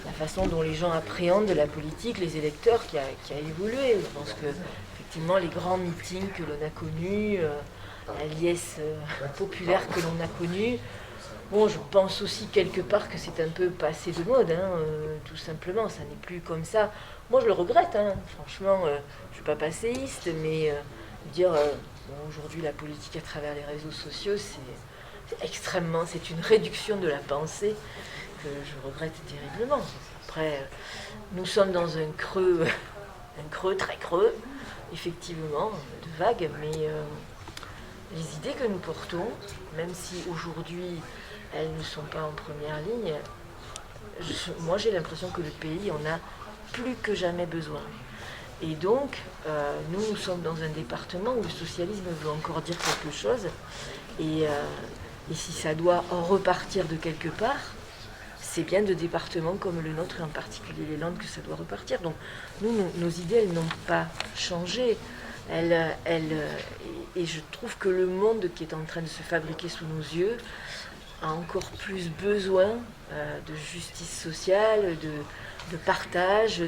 la façon dont les gens appréhendent la politique, les électeurs qui a évolué. Je pense que effectivement les grands meetings que l'on a connus, la liesse populaire que l'on a connue, bon, je pense aussi quelque part que c'est un peu passé de mode, tout simplement, ça n'est plus comme ça. Moi je le regrette, franchement, je ne suis pas passéiste, mais dire bon, aujourd'hui la politique à travers les réseaux sociaux, c'est une réduction de la pensée que je regrette terriblement. Après, nous sommes dans un creux très creux, effectivement, de vagues, mais les idées que nous portons, même si aujourd'hui elles ne sont pas en première ligne, moi j'ai l'impression que le pays en a plus que jamais besoin. Et donc, nous sommes dans un département où le socialisme veut encore dire quelque chose, et si ça doit en repartir de quelque part, c'est bien de départements comme le nôtre, et en particulier les Landes, que ça doit repartir. Donc, nos idées, elles n'ont pas changé. Et je trouve que le monde qui est en train de se fabriquer sous nos yeux a encore plus besoin de justice sociale, de partage,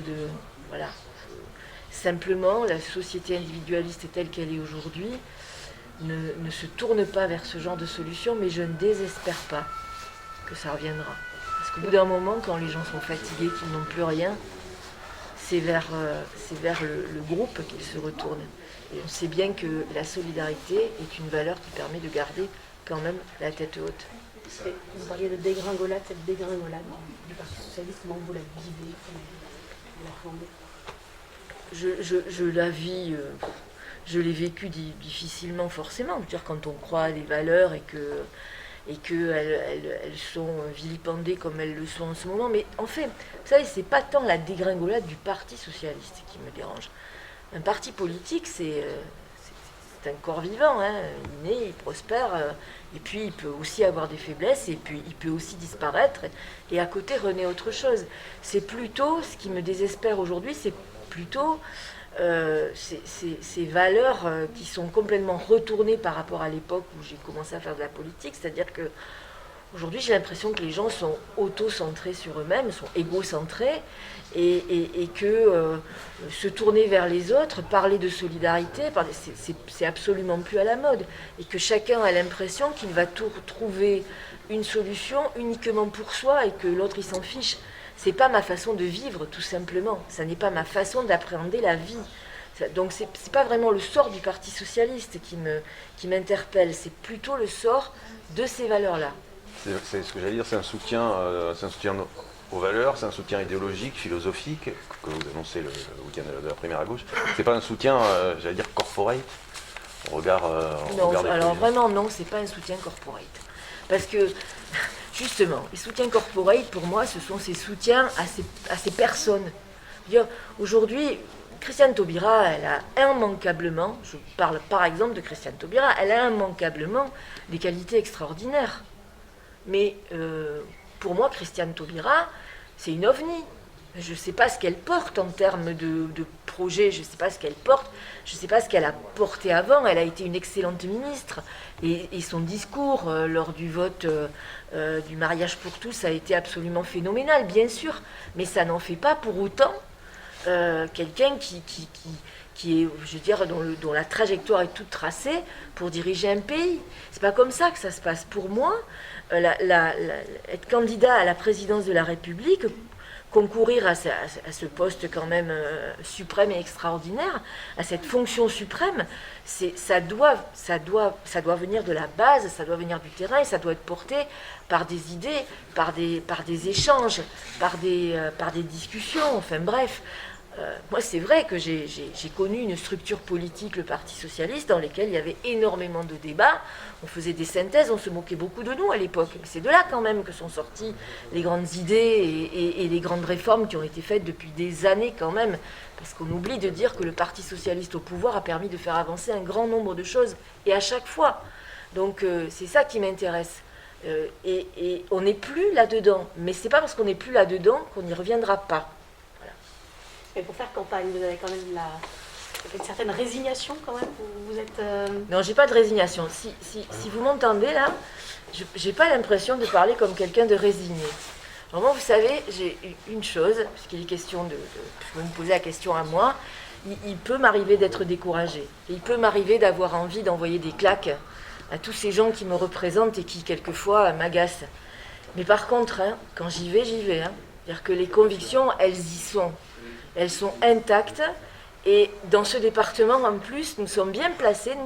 voilà. Simplement, la société individualiste telle qu'elle est aujourd'hui ne se tourne pas vers ce genre de solution, mais je ne désespère pas que ça reviendra. Parce qu'au bout d'un moment, quand les gens sont fatigués, qu'ils n'ont plus rien, c'est vers le groupe qu'ils se retournent. Et on sait bien que la solidarité est une valeur qui permet de garder quand même la tête haute. Vous parliez de dégringolade, cette dégringolade du Parti Socialiste, comment vous la vivez, comment vous la fondez? Je la vis, je l'ai vécu difficilement forcément. Je veux dire, quand on croit à des valeurs et qu'elles sont vilipendées comme elles le sont en ce moment. Mais en fait, vous savez, c'est pas tant la dégringolade du Parti Socialiste qui me dérange. Un parti politique, c'est un corps vivant, il naît, il prospère, et puis il peut aussi avoir des faiblesses, et puis il peut aussi disparaître, et à côté renaît autre chose. C'est plutôt, ce qui me désespère aujourd'hui, c'est plutôt ces valeurs qui sont complètement retournées par rapport à l'époque où j'ai commencé à faire de la politique, c'est-à-dire que aujourd'hui j'ai l'impression que les gens sont auto-centrés sur eux-mêmes, sont égocentrés, et que se tourner vers les autres, parler de solidarité, c'est absolument plus à la mode, et que chacun a l'impression qu'il va trouver une solution uniquement pour soi et que l'autre il s'en fiche. C'est pas ma façon de vivre, tout simplement. Ça n'est pas ma façon d'appréhender la vie. Donc c'est pas vraiment le sort du Parti Socialiste qui m'interpelle, c'est plutôt le sort de ces valeurs-là. C'est ce que j'allais dire, c'est un soutien aux valeurs, c'est un soutien idéologique, philosophique, que vous annoncez le week-end de la primaire à gauche. C'est pas un soutien, j'allais dire, corporate, au regard non, alors vraiment non, c'est pas un soutien corporate. Parce que, justement, les soutiens corporate, pour moi, ce sont ces soutiens à ces personnes. Aujourd'hui, Christiane Taubira, elle a immanquablement, je parle par exemple de Christiane Taubira, elle a immanquablement des qualités extraordinaires. Mais pour moi, Christiane Taubira, c'est une ovni. Je ne sais pas ce qu'elle porte en termes de projet, je ne sais pas ce qu'elle porte, je ne sais pas ce qu'elle a porté avant. Elle a été une excellente ministre et son discours lors du vote du mariage pour tous a été absolument phénoménal, bien sûr. Mais ça n'en fait pas pour autant quelqu'un qui est, je veux dire, dont la trajectoire est toute tracée pour diriger un pays. C'est pas comme ça que ça se passe. Pour moi, être candidat à la présidence de la République, concourir à ce poste quand même suprême et extraordinaire, à cette fonction suprême, ça doit venir de la base, ça doit venir du terrain, et ça doit être porté par des idées, par des échanges, par des discussions, enfin bref. Moi, c'est vrai que j'ai connu une structure politique, le Parti Socialiste, dans laquelle il y avait énormément de débats. On faisait des synthèses, on se moquait beaucoup de nous à l'époque. Mais c'est de là quand même que sont sorties les grandes idées et les grandes réformes qui ont été faites depuis des années quand même. Parce qu'on oublie de dire que le Parti Socialiste au pouvoir a permis de faire avancer un grand nombre de choses, et à chaque fois. Donc c'est ça qui m'intéresse. Et on n'est plus là-dedans. Mais c'est pas parce qu'on n'est plus là-dedans qu'on n'y reviendra pas. Mais pour faire campagne, vous avez quand même une certaine résignation quand même. Vous êtes. Non, j'ai pas de résignation. Si vous m'entendez là, j'ai pas l'impression de parler comme quelqu'un de résigné. Alors moi, vous savez, j'ai une chose, puisqu'il est question je vais me poser la question à moi, il peut m'arriver d'être découragée. Et il peut m'arriver d'avoir envie d'envoyer des claques à tous ces gens qui me représentent et qui, quelquefois, m'agacent. Mais par contre, hein, quand j'y vais, j'y vais. Hein. C'est-à-dire que les convictions, elles y sont. Elles sont intactes. Et dans ce département, en plus, nous sommes bien placés.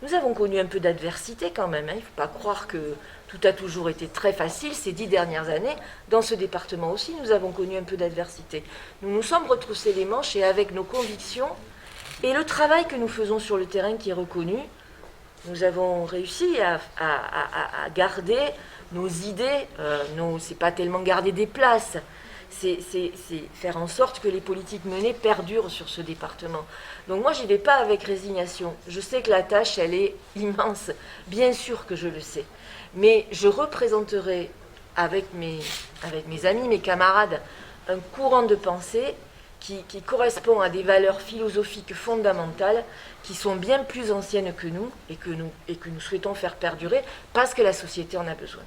Nous avons connu un peu d'adversité quand même. Hein. Il ne faut pas croire que tout a toujours été très facile ces 10 dernières années. Dans ce département aussi, nous avons connu un peu d'adversité. Nous nous sommes retroussés les manches et avec nos convictions et le travail que nous faisons sur le terrain qui est reconnu, nous avons réussi à garder nos idées. C'est pas tellement garder des places. C'est faire en sorte que les politiques menées perdurent sur ce département. Donc moi, j'y vais pas avec résignation. Je sais que la tâche, elle est immense. Bien sûr que je le sais. Mais je représenterai avec mes amis, mes camarades, un courant de pensée qui correspond à des valeurs philosophiques fondamentales qui sont bien plus anciennes que nous et que nous souhaitons faire perdurer parce que la société en a besoin.